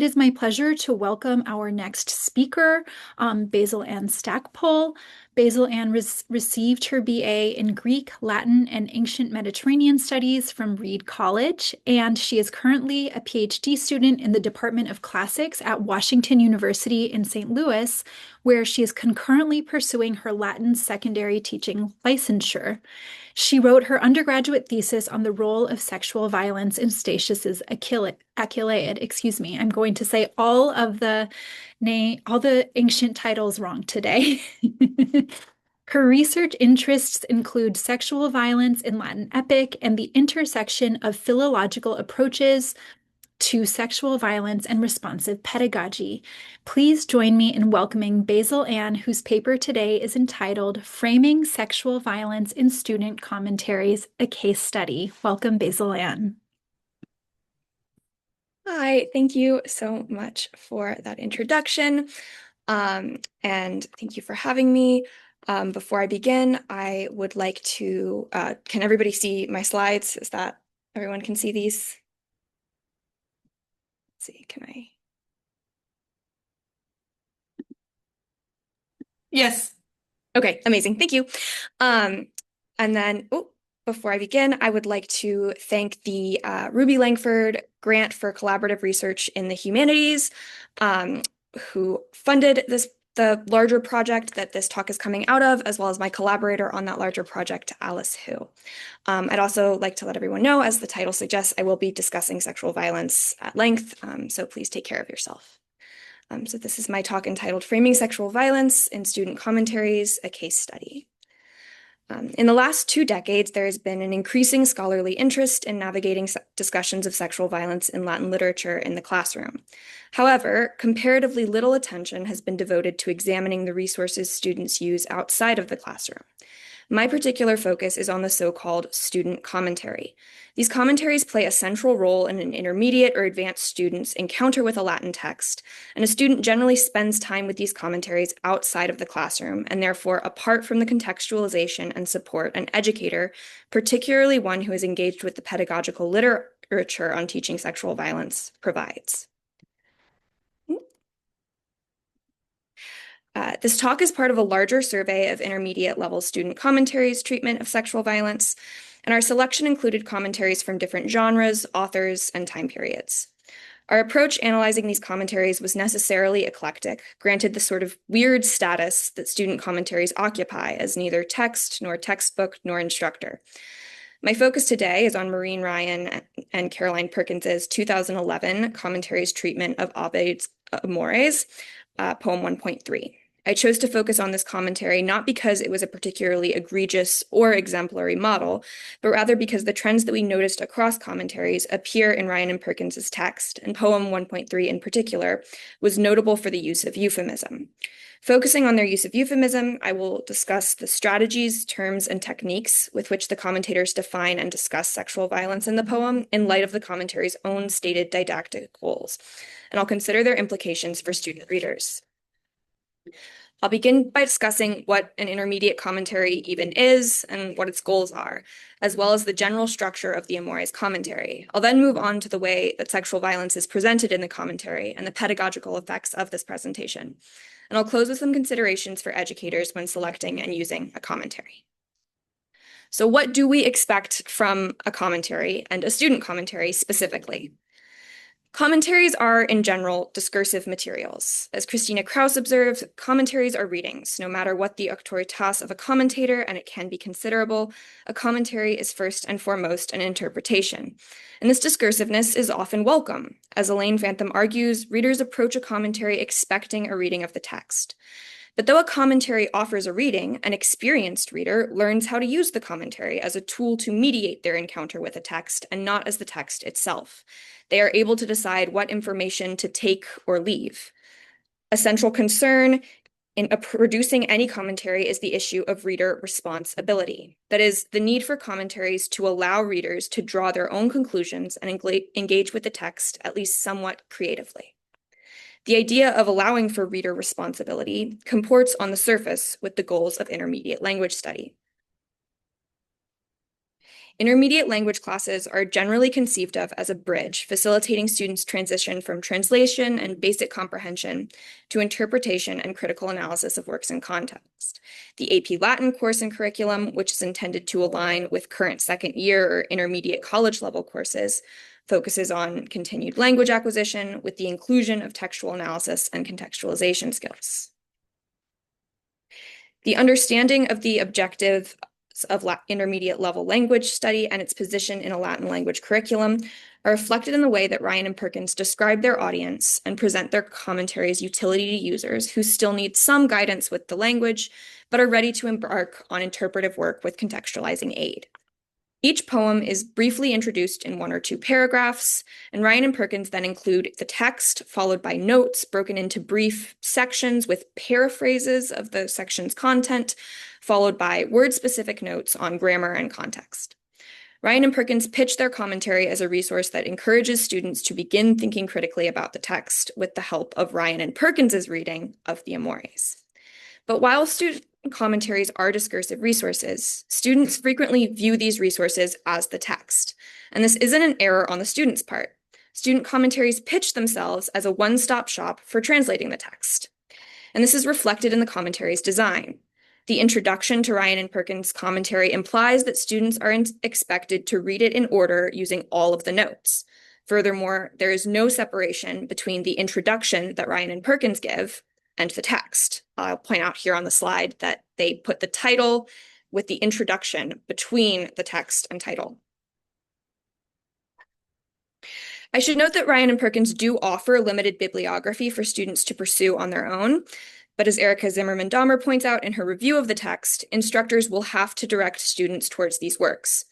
it is my pleasure to welcome our next speaker, Basil-Anne Stackpole. Basil-Anne received her BA in Greek, Latin, and Ancient Mediterranean Studies from Reed College, and she is currently a PhD student in the Department of Classics at Washington University in St. Louis, where she is concurrently pursuing her Latin secondary teaching licensure. She wrote her undergraduate thesis on the role of sexual violence in Statius's Achilleid. Excuse me, I'm going to say all the ancient titles wrong today. Her research interests include sexual violence in Latin epic and the intersection of philological approaches to sexual violence and responsive pedagogy. Please join me in welcoming Basil-Anne, whose paper today is entitled Framing Sexual Violence in Student Commentaries, a Case Study. Welcome, Basil-Anne. Hi, thank you so much for that introduction. And thank you for having me. Before I begin, I would like to, can everybody see my slides? Is that everyone can see these? Let's see, can I? Yes. Okay, amazing, thank you. And then, before I begin, I would like to thank the Ruby Langford Grant for Collaborative Research in the Humanities, who funded the larger project that this talk is coming out of, as well as my collaborator on that larger project, Alice Hu. I'd also like to let everyone know, as the title suggests, I will be discussing sexual violence at length, so please take care of yourself. So this is my talk entitled Framing Sexual Violence in Student Commentaries, a Case Study. In the last 2 decades, there has been an increasing scholarly interest in navigating discussions of sexual violence in Latin literature in the classroom. However, comparatively little attention has been devoted to examining the resources students use outside of the classroom. My particular focus is on the so-called student commentary. These commentaries play a central role in an intermediate or advanced student's encounter with a Latin text, and a student generally spends time with these commentaries outside of the classroom, and therefore apart from the contextualization and support an educator, particularly one who is engaged with the pedagogical literature on teaching sexual violence, provides. This talk is part of a larger survey of intermediate level student commentaries treatment of sexual violence, and our selection included commentaries from different genres, authors, and time periods. Our approach analyzing these commentaries was necessarily eclectic, granted the sort of weird status that student commentaries occupy as neither text, nor textbook, nor instructor. My focus today is on Maureen Ryan and Caroline Perkins's 2011 commentaries treatment of Ovid's Amores, poem 1.3. I chose to focus on this commentary not because it was a particularly egregious or exemplary model, but rather because the trends that we noticed across commentaries appear in Ryan and Perkins's text, and poem 1.3 in particular was notable for the use of euphemism. Focusing on their use of euphemism, I will discuss the strategies, terms, and techniques with which the commentators define and discuss sexual violence in the poem in light of the commentary's own stated didactic goals, and I'll consider their implications for student readers. I'll begin by discussing what an intermediate commentary even is and what its goals are, as well as the general structure of the Amores commentary. I'll then move on to the way that sexual violence is presented in the commentary and the pedagogical effects of this presentation. And I'll close with some considerations for educators when selecting and using a commentary. So what do we expect from a commentary and a student commentary specifically? Commentaries are, in general, discursive materials. As Christina Krauss observed, commentaries are readings. No matter what the auctoritas of a commentator, and it can be considerable, a commentary is first and foremost an interpretation. And this discursiveness is often welcome. As Elaine Phantom argues, readers approach a commentary expecting a reading of the text. But though a commentary offers a reading, an experienced reader learns how to use the commentary as a tool to mediate their encounter with a text and not as the text itself. They are able to decide what information to take or leave. A central concern in producing any commentary is the issue of reader responsibility. That is, the need for commentaries to allow readers to draw their own conclusions and engage with the text, at least somewhat creatively. The idea of allowing for reader responsibility comports on the surface with the goals of intermediate language study. Intermediate language classes are generally conceived of as a bridge, facilitating students' transition from translation and basic comprehension to interpretation and critical analysis of works in context. The AP Latin course and curriculum, which is intended to align with current second year or intermediate college level courses, focuses on continued language acquisition with the inclusion of textual analysis and contextualization skills. The understanding of the objective of intermediate level language study and its position in a Latin language curriculum are reflected in the way that Ryan and Perkins describe their audience and present their commentaries' utility to users who still need some guidance with the language, but are ready to embark on interpretive work with contextualizing aid. Each poem is briefly introduced in 1 or 2 paragraphs, and Ryan and Perkins then include the text, followed by notes broken into brief sections with paraphrases of the section's content, followed by word-specific notes on grammar and context. Ryan and Perkins pitch their commentary as a resource that encourages students to begin thinking critically about the text with the help of Ryan and Perkins's reading of the Amores. But while student commentaries are discursive resources, students frequently view these resources as the text. And this isn't an error on the student's part. Student commentaries pitch themselves as a one-stop shop for translating the text. And this is reflected in the commentary's design. The introduction to Ryan and Perkins' commentary implies that students are expected to read it in order using all of the notes. Furthermore, there is no separation between the introduction that Ryan and Perkins give and the text. I'll point out here on the slide that they put the title with the introduction between the text and title. I should note that Ryan and Perkins do offer limited bibliography for students to pursue on their own, but as Erica Zimmerman-Dahmer points out in her review of the text, instructors will have to direct students towards these works.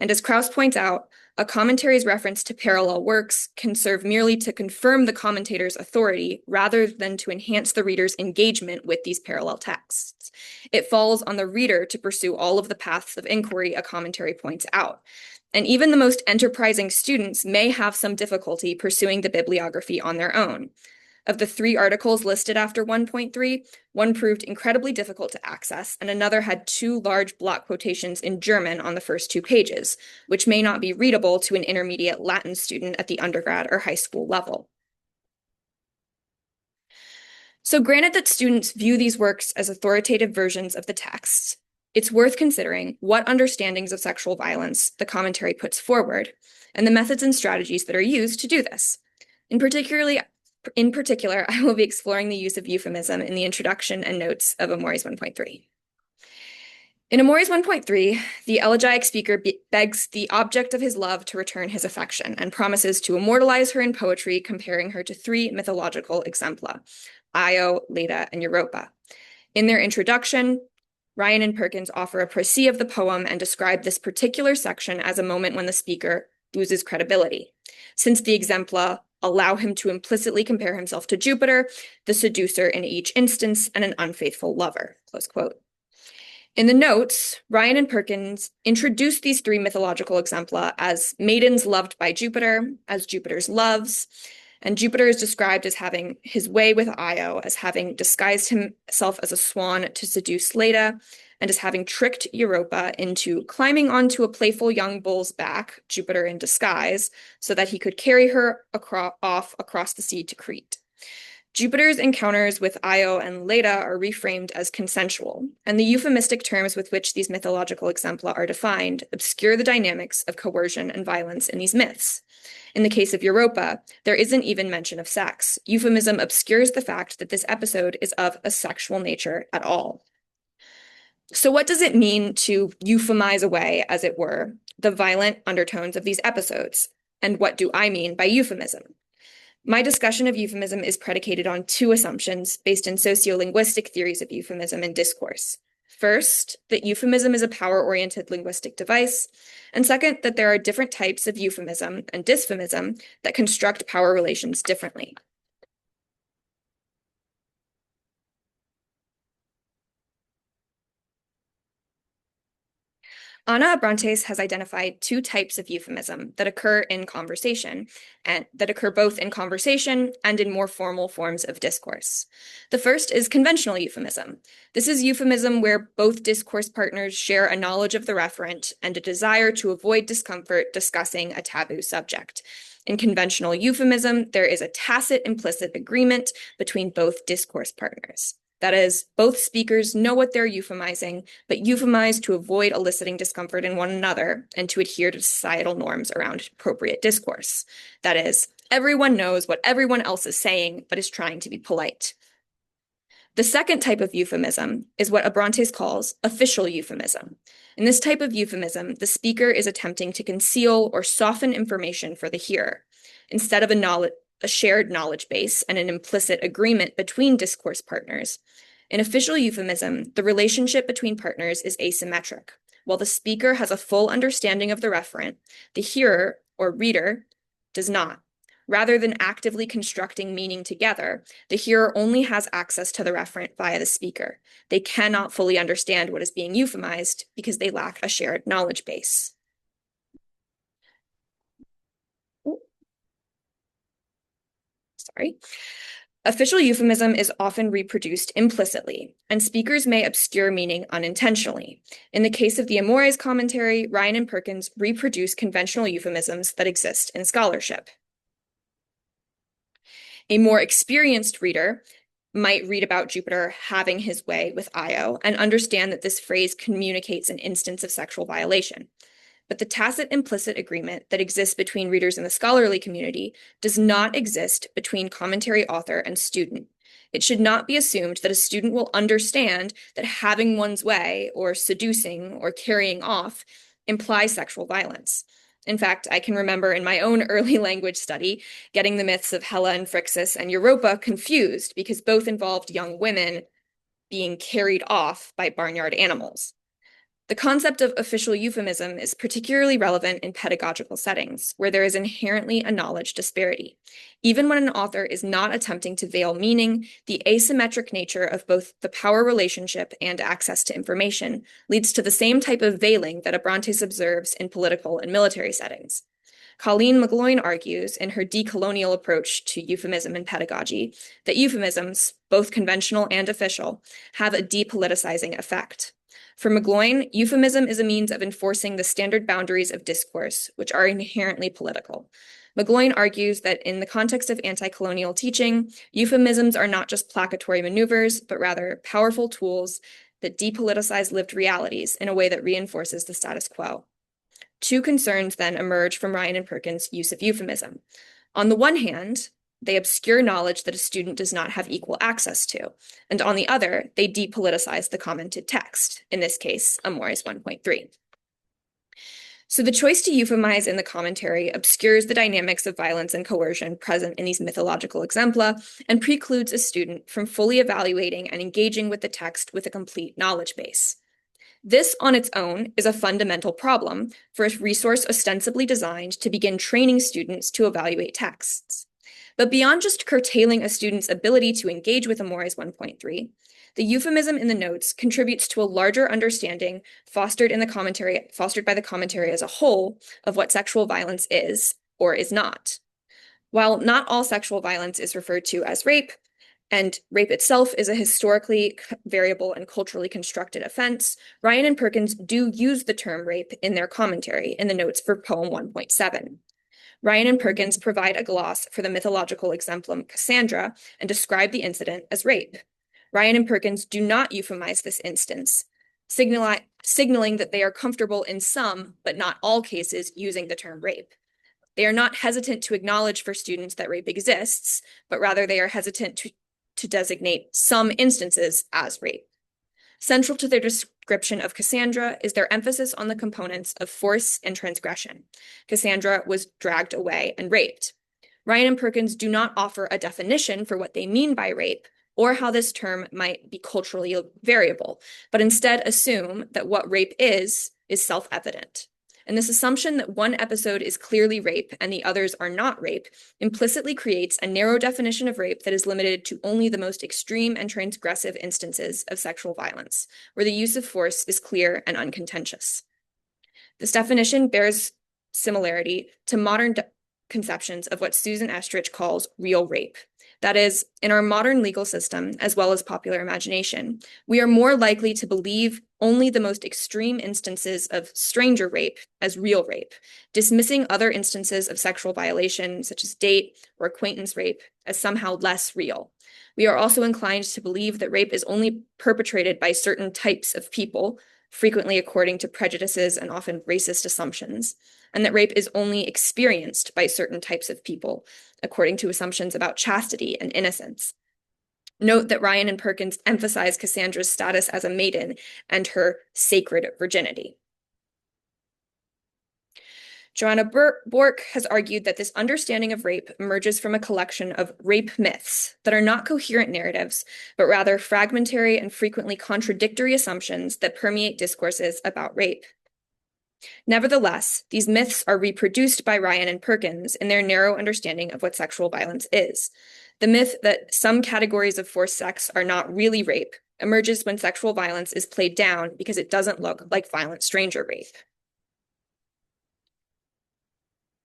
And as Krauss points out, a commentary's reference to parallel works can serve merely to confirm the commentator's authority rather than to enhance the reader's engagement with these parallel texts. It falls on the reader to pursue all of the paths of inquiry a commentary points out. And even the most enterprising students may have some difficulty pursuing the bibliography on their own. Of the 3 articles listed after 1.3, one proved incredibly difficult to access, and another had 2 large block quotations in German on the first 2 pages, which may not be readable to an intermediate Latin student at the undergrad or high school level. So granted that students view these works as authoritative versions of the texts, it's worth considering what understandings of sexual violence the commentary puts forward, and the methods and strategies that are used to do this. In particular, I will be exploring the use of euphemism in the introduction and notes of Amores 1.3. In Amores 1.3, the elegiac speaker begs the object of his love to return his affection and promises to immortalize her in poetry, comparing her to 3 mythological exempla, Io, Leda, and Europa. In their introduction, Ryan and Perkins offer a précis of the poem and describe this particular section as a moment when the speaker loses credibility, since the exempla allow him to implicitly compare himself to Jupiter, the seducer in each instance, and an unfaithful lover, close quote. In the notes, Ryan and Perkins introduce these 3 mythological exempla as maidens loved by Jupiter, as Jupiter's loves, and Jupiter is described as having his way with Io, as having disguised himself as a swan to seduce Leda, and as having tricked Europa into climbing onto a playful young bull's back, Jupiter in disguise, so that he could carry her off across the sea to Crete. Jupiter's encounters with Io and Leda are reframed as consensual, and the euphemistic terms with which these mythological exempla are defined obscure the dynamics of coercion and violence in these myths. In the case of Europa, there isn't even mention of sex. Euphemism obscures the fact that this episode is of a sexual nature at all. So what does it mean to euphemize away, as it were, the violent undertones of these episodes? And what do I mean by euphemism? My discussion of euphemism is predicated on 2 assumptions based in sociolinguistic theories of euphemism and discourse. First, that euphemism is a power-oriented linguistic device, and second, that there are different types of euphemism and dysphemism that construct power relations differently. Ana Abrantes has identified two types of euphemism that occur in conversation, and that occur both in conversation and in more formal forms of discourse. The first is conventional euphemism. This is euphemism where both discourse partners share a knowledge of the referent and a desire to avoid discomfort discussing a taboo subject. In conventional euphemism, there is a tacit implicit agreement between both discourse partners. That is, both speakers know what they're euphemizing, but euphemize to avoid eliciting discomfort in one another and to adhere to societal norms around appropriate discourse. That is, everyone knows what everyone else is saying, but is trying to be polite. The second type of euphemism is what Abrantes calls official euphemism. In this type of euphemism, the speaker is attempting to conceal or soften information for the hearer. Instead of a shared knowledge base and an implicit agreement between discourse partners, in official euphemism, the relationship between partners is asymmetric. While the speaker has a full understanding of the referent, the hearer or reader does not. Rather than actively constructing meaning together, the hearer only has access to the referent via the speaker. They cannot fully understand what is being euphemized because they lack a shared knowledge base. Sorry. Official euphemism is often reproduced implicitly, and speakers may obscure meaning unintentionally. In the case of the Amores commentary, Ryan and Perkins reproduce conventional euphemisms that exist in scholarship. A more experienced reader might read about Jupiter having his way with Io and understand that this phrase communicates an instance of sexual violation. But the tacit implicit agreement that exists between readers in the scholarly community does not exist between commentary author and student. It should not be assumed that a student will understand that having one's way or seducing or carrying off implies sexual violence. In fact, I can remember in my own early language study getting the myths of Helle and Phrixus and Europa confused because both involved young women being carried off by barnyard animals. The concept of official euphemism is particularly relevant in pedagogical settings, where there is inherently a knowledge disparity. Even when an author is not attempting to veil meaning, the asymmetric nature of both the power relationship and access to information leads to the same type of veiling that Abrantes observes in political and military settings. Colleen McGloin argues in her decolonial approach to euphemism and pedagogy that euphemisms, both conventional and official, have a depoliticizing effect. For McGloin, euphemism is a means of enforcing the standard boundaries of discourse, which are inherently political. McGloin argues that in the context of anti-colonial teaching, euphemisms are not just placatory maneuvers, but rather powerful tools that depoliticize lived realities in a way that reinforces the status quo. Two concerns then emerge from Ryan and Perkins' use of euphemism. On the one hand, they obscure knowledge that a student does not have equal access to, and on the other, they depoliticize the commented text, in this case, Amores 1.3. So the choice to euphemize in the commentary obscures the dynamics of violence and coercion present in these mythological exempla and precludes a student from fully evaluating and engaging with the text with a complete knowledge base. This on its own is a fundamental problem for a resource ostensibly designed to begin training students to evaluate texts. But beyond just curtailing a student's ability to engage with Amores 1.3, the euphemism in the notes contributes to a larger understanding fostered by the commentary as a whole of what sexual violence is or is not. While not all sexual violence is referred to as rape, and rape itself is a historically variable and culturally constructed offense, Ryan and Perkins do use the term rape in their commentary in the notes for poem 1.7. Ryan and Perkins provide a gloss for the mythological exemplum Cassandra and describe the incident as rape. Ryan and Perkins do not euphemize this instance, signaling that they are comfortable in some, but not all cases, using the term rape. They are not hesitant to acknowledge for students that rape exists, but rather they are hesitant to designate some instances as rape. Central to their description of Cassandra is their emphasis on the components of force and transgression. Cassandra was dragged away and raped. Ryan and Perkins do not offer a definition for what they mean by rape or how this term might be culturally variable, but instead assume that what rape is self-evident. And this assumption that one episode is clearly rape and the others are not rape implicitly creates a narrow definition of rape that is limited to only the most extreme and transgressive instances of sexual violence, where the use of force is clear and uncontentious. This definition bears similarity to modern conceptions of what Susan Estrich calls real rape. That is, in our modern legal system, as well as popular imagination, we are more likely to believe only the most extreme instances of stranger rape as real rape, dismissing other instances of sexual violation, such as date or acquaintance rape, as somehow less real. We are also inclined to believe that rape is only perpetrated by certain types of people, frequently according to prejudices and often racist assumptions, and that rape is only experienced by certain types of people, according to assumptions about chastity and innocence. Note that Ryan and Perkins emphasize Cassandra's status as a maiden and her sacred virginity. Joanna Bork has argued that this understanding of rape emerges from a collection of rape myths that are not coherent narratives, but rather fragmentary and frequently contradictory assumptions that permeate discourses about rape. Nevertheless, these myths are reproduced by Ryan and Perkins in their narrow understanding of what sexual violence is. The myth that some categories of forced sex are not really rape emerges when sexual violence is played down because it doesn't look like violent stranger rape.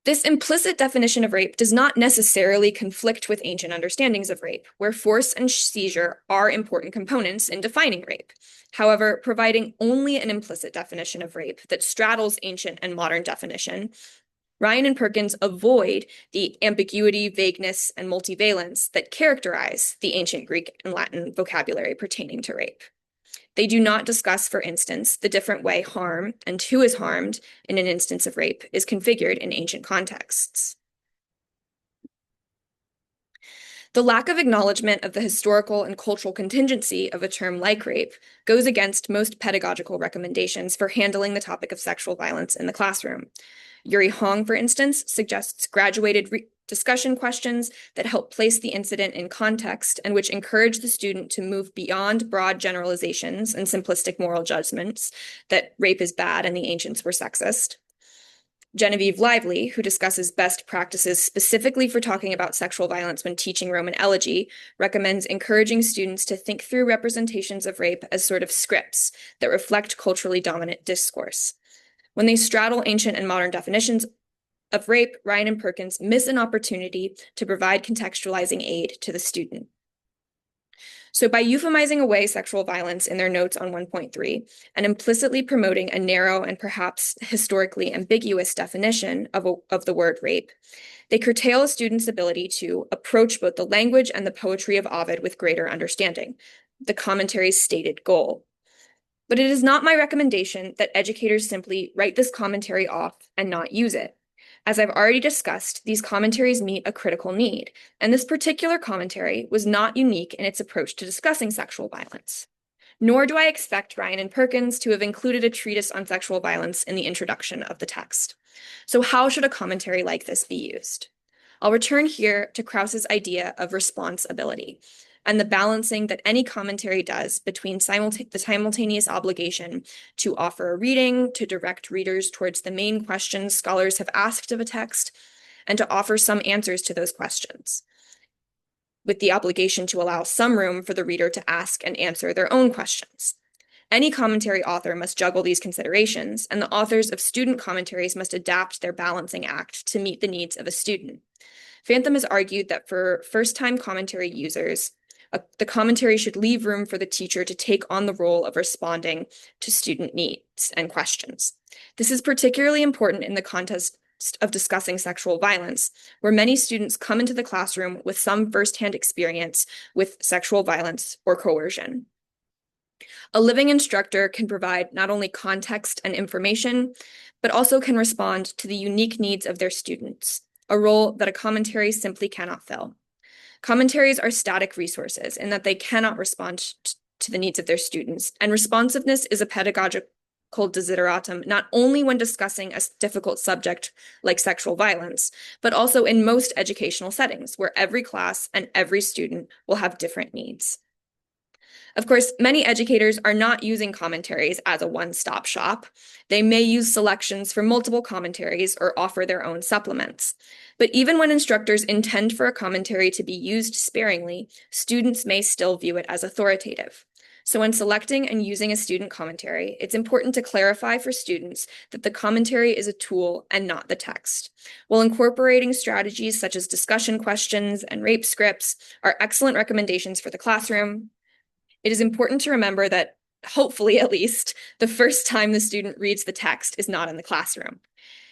This implicit definition of rape does not necessarily conflict with ancient understandings of rape, where force and seizure are important components in defining rape. However, providing only an implicit definition of rape that straddles ancient and modern definition, Ryan and Perkins avoid the ambiguity, vagueness, and multivalence that characterize the ancient Greek and Latin vocabulary pertaining to rape. They do not discuss, for instance, the different way harm and who is harmed in an instance of rape is configured in ancient contexts. The lack of acknowledgement of the historical and cultural contingency of a term like rape goes against most pedagogical recommendations for handling the topic of sexual violence in the classroom. Yuri Hong, for instance, suggests graduated discussion questions that help place the incident in context and which encourage the student to move beyond broad generalizations and simplistic moral judgments that rape is bad and the ancients were sexist. Genevieve Lively, who discusses best practices specifically for talking about sexual violence when teaching Roman elegy, recommends encouraging students to think through representations of rape as sort of scripts that reflect culturally dominant discourse. When they straddle ancient and modern definitions of rape, Ryan and Perkins miss an opportunity to provide contextualizing aid to the student. So by euphemizing away sexual violence in their notes on 1.3 and implicitly promoting a narrow and perhaps historically ambiguous definition of the word rape, they curtail a student's ability to approach both the language and the poetry of Ovid with greater understanding, the commentary's stated goal. But it is not my recommendation that educators simply write this commentary off and not use it. As I've already discussed, these commentaries meet a critical need, and this particular commentary was not unique in its approach to discussing sexual violence. Nor do I expect Ryan and Perkins to have included a treatise on sexual violence in the introduction of the text. So how should a commentary like this be used? I'll return here to Krauss's idea of responsibility and the balancing that any commentary does between the simultaneous obligation to offer a reading, to direct readers towards the main questions scholars have asked of a text, and to offer some answers to those questions, with the obligation to allow some room for the reader to ask and answer their own questions. Any commentary author must juggle these considerations, and the authors of student commentaries must adapt their balancing act to meet the needs of a student. Fantham has argued that for first-time commentary users, the commentary should leave room for the teacher to take on the role of responding to student needs and questions. This is particularly important in the context of discussing sexual violence, where many students come into the classroom with some firsthand experience with sexual violence or coercion. A living instructor can provide not only context and information, but also can respond to the unique needs of their students, a role that a commentary simply cannot fill. Commentaries are static resources in that they cannot respond to the needs of their students, and responsiveness is a pedagogical desideratum not only when discussing a difficult subject like sexual violence, but also in most educational settings where every class and every student will have different needs. Of course, many educators are not using commentaries as a one-stop shop. They may use selections from multiple commentaries or offer their own supplements. But even when instructors intend for a commentary to be used sparingly, students may still view it as authoritative. So when selecting and using a student commentary, it's important to clarify for students that the commentary is a tool and not the text. While incorporating strategies such as discussion questions and rape scripts are excellent recommendations for the classroom, it is important to remember that, hopefully at least, the first time the student reads the text is not in the classroom.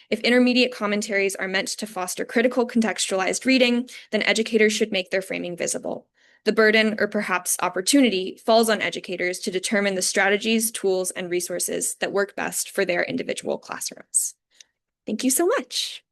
If intermediate commentaries are meant to foster critical contextualized reading, then educators should make their framing visible. The burden, or perhaps opportunity, falls on educators to determine the strategies, tools, and resources that work best for their individual classrooms. Thank you so much.